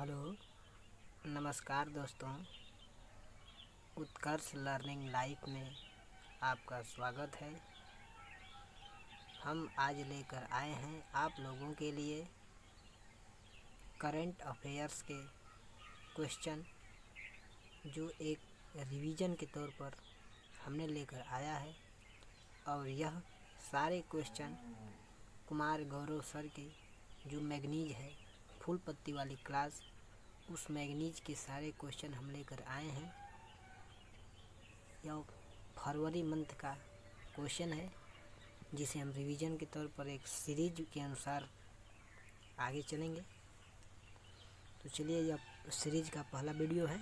Hello, नमस्कार दोस्तों। उत्कर्ष learning life में आपका स्वागत है। हम आज लेकर आए हैं आप लोगों के लिए करंट अफेयर्स के क्वेश्चन, जो एक रिवीजन के तौर पर हमने लेकर आया है। और यह सारे क्वेश्चन कुमार गौरव सर की जो मैगनीज है फुल पत्ती वाली क्लास, उस मैगनीज के सारे क्वेश्चन हम लेकर आए हैं। यह फरवरी मंथ का क्वेश्चन है, जिसे हम रिवीजन के तौर पर एक सीरीज के अनुसार आगे चलेंगे। तो चलिए, यह सीरीज का पहला वीडियो है,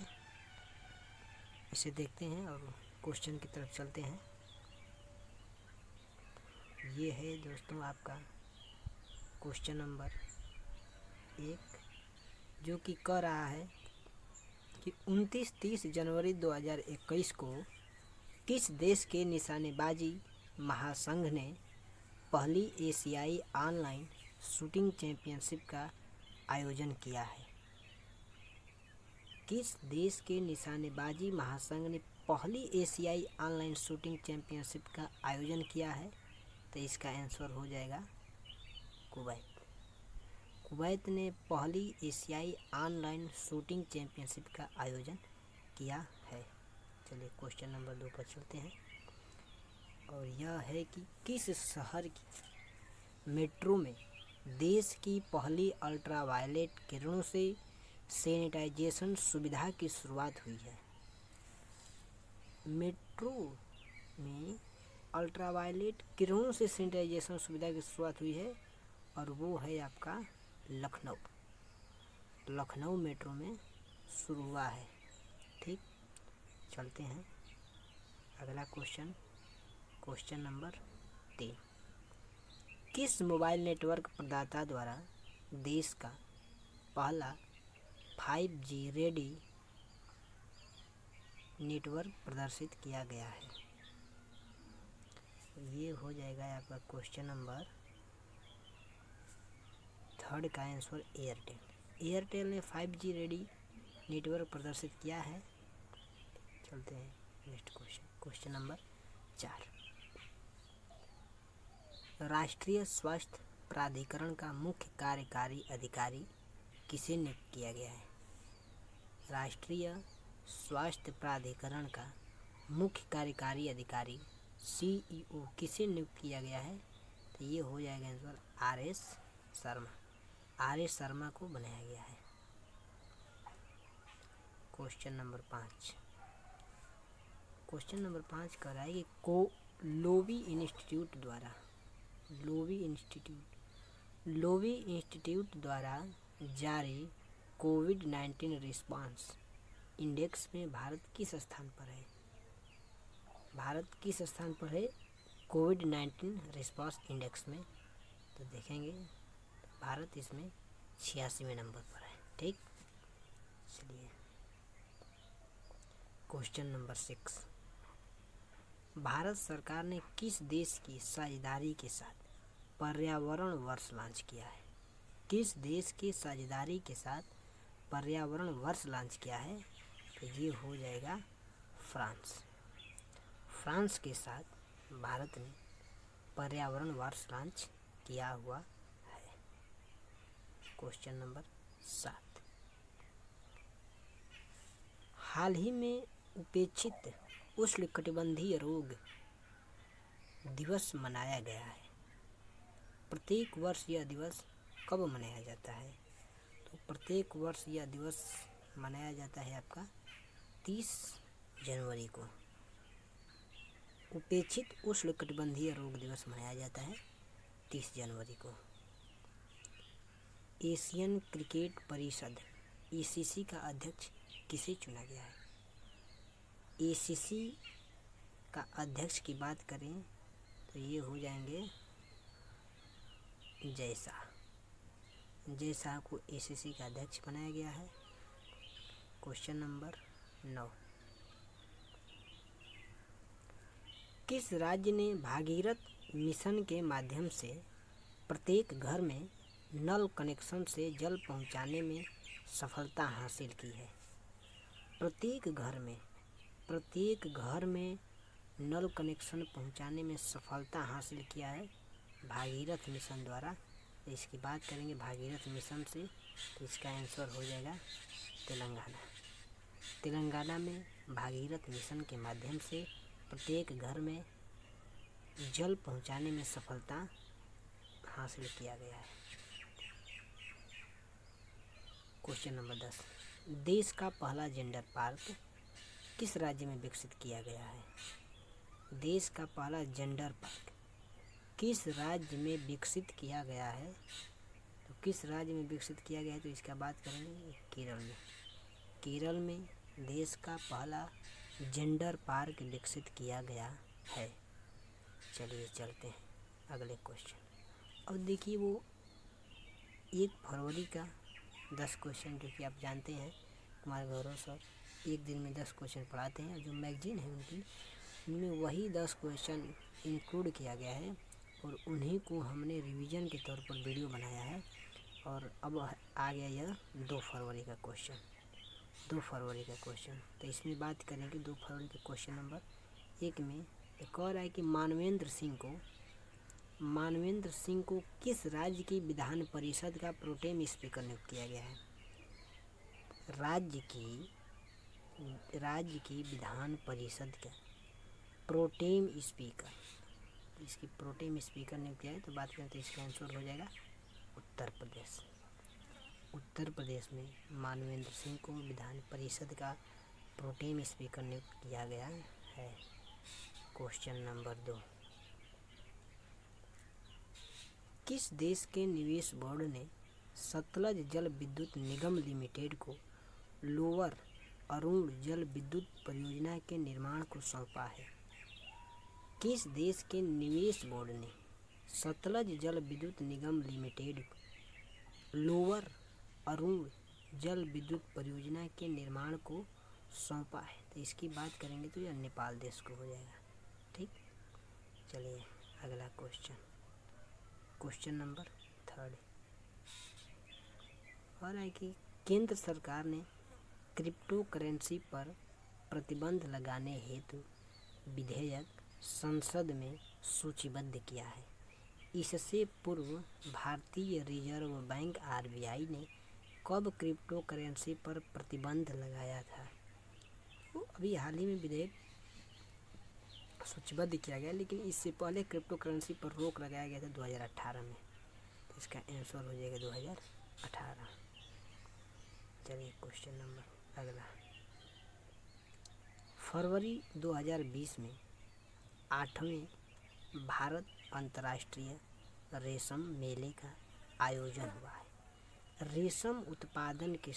इसे देखते हैं और क्वेश्चन की तरफ चलते हैं। ये है दोस्तों आपका क्वेश्चन नंबर 1, जो कि कह रहा है कि 29-30 जनवरी 2021 को किस देश के निशानेबाजी महासंघ ने पहली एशियाई ऑनलाइन शूटिंग चैंपियनशिप का आयोजन किया है? किस देश के निशानेबाजी महासंघ ने पहली एशियाई ऑनलाइन शूटिंग चैंपियनशिप का आयोजन किया है? तो इसका आंसर हो जाएगा कुवैत। कुवैत ने पहली एशियाई ऑनलाइन शूटिंग चैंपियनशिप का आयोजन किया है। चलिए क्वेश्चन नंबर 2 पर चलते हैं, और यह है कि किस शहर की मेट्रो में देश की पहली अल्ट्रावायलेट किरणों से सैनिटाइजेशन सुविधा की शुरुआत हुई है? मेट्रो में अल्ट्रावायलेट किरणों से सैनिटाइजेशन सुविधा की शुरुआत हुई है, और वो है आपका लखनऊ मेट्रो में शुरू हुआ है। ठीक, चलते हैं अगला क्वेश्चन नंबर 3। किस मोबाइल नेटवर्क प्रदाता द्वारा देश का पहला 5G रेडी नेटवर्क प्रदर्शित किया गया है? ये हो जाएगा आपका क्वेश्चन नंबर 3 का आंसर एयरटेल ने 5G रेडी नेटवर्क प्रदर्शित किया है। चलते हैं नेक्स्ट क्वेश्चन नंबर 4। राष्ट्रीय स्वास्थ्य प्राधिकरण का मुख्य कार्यकारी अधिकारी किसे नियुक्त किया गया है? राष्ट्रीय स्वास्थ्य प्राधिकरण का मुख्य कार्यकारी अधिकारी CEO किसे नियुक्त किया गया है? तो ये हो जाएगा आंसर RS शर्मा को बनाया गया है। क्वेश्चन नंबर 5 कह रहा है कि लोवी इंस्टीट्यूट द्वारा जारी कोविड-19 रिस्पांस इंडेक्स में भारत किस स्थान पर है? कोविड-19 रिस्पांस इंडेक्स में तो देखेंगे भारत इसमें 86वें नंबर पर है। ठीक, चलिए क्वेश्चन नंबर 6। भारत सरकार ने किस देश की साझेदारी के साथ पर्यावरण वर्ष लॉन्च किया है? किस देश की साझेदारी के साथ पर्यावरण वर्ष लॉन्च किया है? तो ये हो जाएगा फ्रांस के साथ भारत ने पर्यावरण वर्ष लॉन्च किया हुआ है। Question number 7। हाल ही में उपेक्षित उष्णकटिबंधीय रोग दिवस मनाया गया है। प्रत्येक वर्ष यह दिवस कब मनाया जाता है? तो प्रत्येक वर्ष यह दिवस मनाया जाता है आपका 30 जनवरी को। उपेक्षित उष्णकटिबंधीय रोग दिवस मनाया जाता है 30 जनवरी को। एशियन क्रिकेट परिषद ACC का अध्यक्ष किसे चुना गया है? ACC का अध्यक्ष की बात करें तो ये हो जाएंगे जय शाह को ACC का अध्यक्ष बनाया गया है। Question number 9। किस राज्य ने भागीरथ मिशन के माध्यम से प्रत्येक घर में नल कनेक्शन से जल पहुंचाने में सफलता हासिल की है। प्रत्येक घर में नल कनेक्शन पहुंचाने में सफलता हासिल किया है भागीरथ मिशन द्वारा। तो इसकी बात करेंगे भागीरथ मिशन से, तो इसका आंसर हो जाएगा तेलंगाना। तेलंगाना में भागीरथ मिशन के माध्यम से प्रत्येक घर में जल पहुंचाने में सफलता हासिल किया गया है। क्वेश्चन नंबर 10, देश का पहला जेंडर पार्क किस राज्य में विकसित किया गया है? देश का पहला जेंडर पार्क किस राज्य में विकसित किया गया है? तो किस राज्य में विकसित किया गया है, तो इसका बात करेंगे केरल में। केरल में देश का पहला जेंडर पार्क विकसित किया गया है। चलिए चलते हैं अगले क्वेश्चन। अब देखिए वो 1 फरवरी का 10 क्वेश्चन, जो कि आप जानते हैं कुमार गौरव सर एक दिन में 10 क्वेश्चन पढ़ाते हैं, जो मैगजीन है उनकी, उनमें वही 10 क्वेश्चन इंक्लूड किया गया है और उन्हीं को हमने रिवीजन के तौर पर वीडियो बनाया है। और अब आ गया यह 2 फरवरी का क्वेश्चन। 2 फरवरी का क्वेश्चन, तो इसमें बात करेंगे 2 फरवरी के क्वेश्चन नंबर 1 में एक और है कि मानवेंद्र सिंह को किस राज्य की विधान परिषद का प्रोटेम स्पीकर नियुक्त किया गया है? राज्य की विधान परिषद का प्रोटेम स्पीकर, इसकी प्रोटेम स्पीकर नियुक्त किया है। तो बात करें तो इसका आंसर हो जाएगा उत्तर प्रदेश। उत्तर प्रदेश में मानवेंद्र सिंह को विधान परिषद का प्रोटेम स्पीकर नियुक्त किया गया है। क्वेश्चन नंबर 2, किस देश के निवेश बोर्ड ने सतलज जल विद्युत निगम लिमिटेड को लोअर अरुण जल विद्युत परियोजना के निर्माण को सौंपा है? किस देश के निवेश बोर्ड ने सतलज जल विद्युत निगम लिमिटेड को लोअर अरुण जल विद्युत परियोजना के निर्माण को सौंपा है? तो इसकी बात करेंगे तो यह नेपाल देश को हो जाएगा। ठीक, चलिए अगला क्वेश्चन, क्वेश्चन नंबर 3 और है कि केंद्र सरकार ने क्रिप्टो करेंसी पर प्रतिबंध लगाने हेतु विधेयक संसद में सूचीबद्ध किया है। इससे पूर्व भारतीय रिजर्व बैंक RBI ने कब क्रिप्टो करेंसी पर प्रतिबंध लगाया था? तो अभी हाल ही में विधेयक सूचीबद्ध किया गया, लेकिन इससे पहले क्रिप्टो करेंसी पर रोक लगाया गया था 2018 में। तो इसका आंसर हो जाएगा 2018। चलिए क्वेश्चन नंबर अगला, फरवरी 2020 में 8वें भारत अंतर्राष्ट्रीय रेशम मेले का आयोजन हुआ है। रेशम उत्पादन के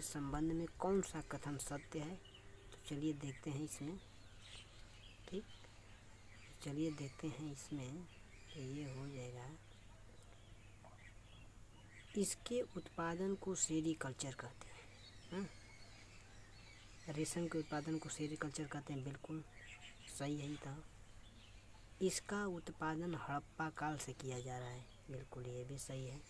संबंध में कौन सा कथन सत्य है? तो चलिए देखते हैं इसमें। ठीक, चलिए देखते हैं इसमें। तो ये हो जाएगा, इसके उत्पादन को सेरीकल्चर कहते हैं। रेशम के उत्पादन को सेरीकल्चर कहते हैं, बिल्कुल सही है। था इसका उत्पादन हड़प्पा काल से किया जा रहा है, बिल्कुल ये भी सही है।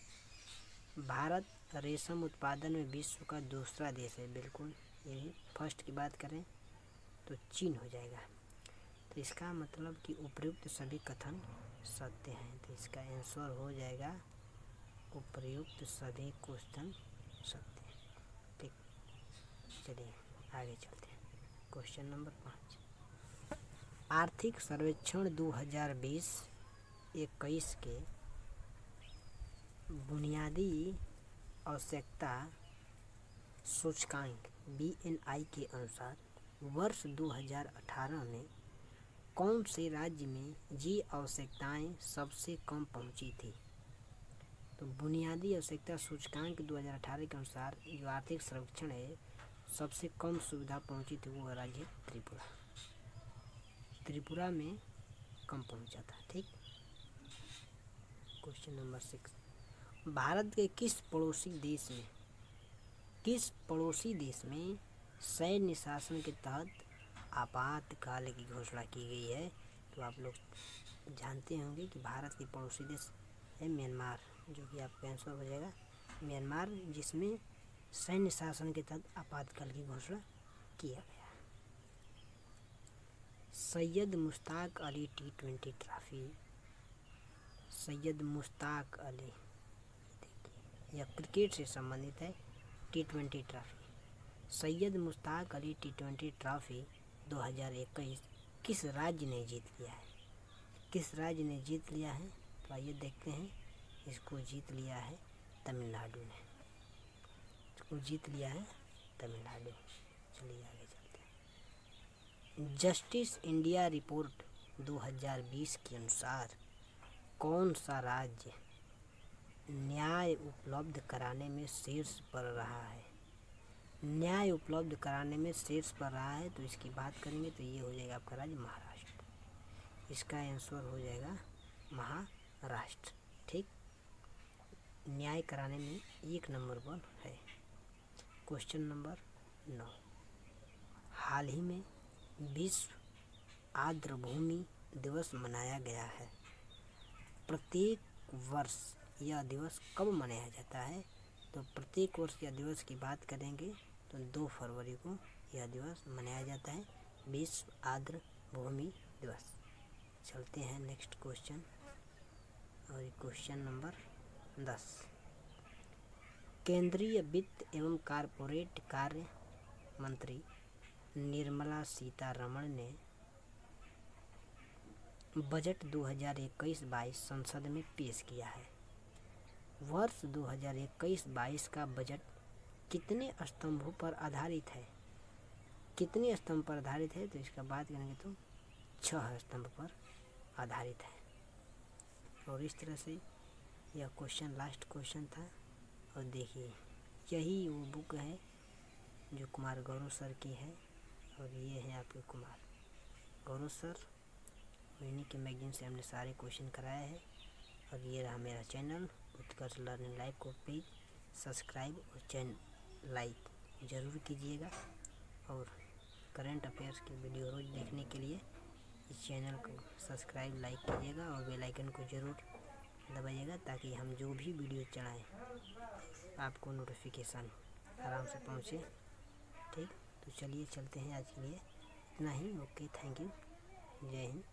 भारत रेशम उत्पादन में विश्व का दूसरा देश है, बिल्कुल ये भी। फर्स्ट की बात करें तो चीन हो जाएगा। तो इसका मतलब कि उपर्युक्त सभी कथन सत्य हैं। तो इसका आंसर हो जाएगा उपर्युक्त सभी क्वेश्चन सत्य। ठीक, चलिए आगे चलते हैं। क्वेश्चन नंबर 5, आर्थिक सर्वेक्षण 2020-21 के बुनियादी आवश्यकता सूचकांक BNI के अनुसार वर्ष 2018 में कौन से राज्य में ये आवश्यकताएं सबसे कम पहुंची थी? तो बुनियादी आवश्यकता सूचकांक 2018 के अनुसार जो आर्थिक सर्वेक्षण है, सबसे कम सुविधा पहुंची थी वो राज्य त्रिपुरा में कम पहुंचा था। ठीक, क्वेश्चन नंबर 6, भारत के किस पड़ोसी देश में सैन्य शासन के तहत आपातकाल की घोषणा की गई है? तो आप लोग जानते होंगे कि भारत के पड़ोसी देश है म्यांमार, जो कि आपका आंसर हो जाएगा म्यांमार, जिसमें सैन्य शासन के तहत आपातकाल की घोषणा किया गया। सैयद मुश्ताक अली T20 ट्रॉफी, सैयद मुश्ताक अली, देखिए यह क्रिकेट से संबंधित है। T20 trophy, Syed Mushtaq Ali T20 trophy 2021 किस राज्य ने जीत लिया है? किस राज्य ने जीत लिया है? तो आइए देखते हैं। इसको जीत लिया है तमिलनाडु ने, इसको जीत लिया है तमिलनाडु। चलिए आगे चलते हैं। जस्टिस इंडिया रिपोर्ट 2020 के अनुसार कौन सा राज्य न्याय उपलब्ध कराने में शीर्ष पर रहा है? न्याय उपलब्ध कराने में शीर्ष पर रहा है, तो इसकी बात करेंगे तो ये हो जाएगा आपका राज्य महाराष्ट्र। इसका आंसर हो जाएगा महाराष्ट्र। ठीक, न्याय कराने में 1 नंबर पर है। क्वेश्चन नंबर 9, हाल ही में विश्व आर्द्रभूमि दिवस मनाया गया है। प्रत्येक वर्ष यह दिवस कब मनाया जाता है? तो प्रत्येक वर्ष यह दिवस की बात करेंगे तो 2 फरवरी को यह दिवस मनाया जाता है, विश्व आर्द्रभूमि दिवस। चलते हैं नेक्स्ट क्वेश्चन, और क्वेश्चन नंबर 10, केंद्रीय वित्त एवं कारपोरेट कार्य मंत्री निर्मला सीतारमण ने बजट 2021-22 संसद में पेश किया है। वर्ष 2021-22 का बजट कितने स्तंभों पर आधारित है? कितने स्तंभ पर आधारित है? तो इसका बात करेंगे तो 6 स्तंभ पर आधारित है। और इस तरह से यह क्वेश्चन लास्ट क्वेश्चन था। और देखिए यही वो बुक है जो कुमार गौरव सर की है, और ये है आपके कुमार गौरव सर, इन्हीं के मैगजीन से हमने सारे क्वेश्चन कराए हैं। और ये रहा मेरा चैनल उत्कर्ष लर्निंग लाइव को प्लीज़ सब्सक्राइब और चैनल लाइक ज़रूर कीजिएगा। और करंट अफेयर्स की वीडियो रोज़ देखने के लिए इस चैनल को सब्सक्राइब लाइक कीजिएगा और बेल आइकन को ज़रूर दबाइएगा, ताकि हम जो भी वीडियो चलाएं आपको नोटिफिकेशन आराम से पहुंचे। ठीक, तो चलिए चलते हैं, आज के लिए इतना ही। ओके, थैंक यू, जय हिंद।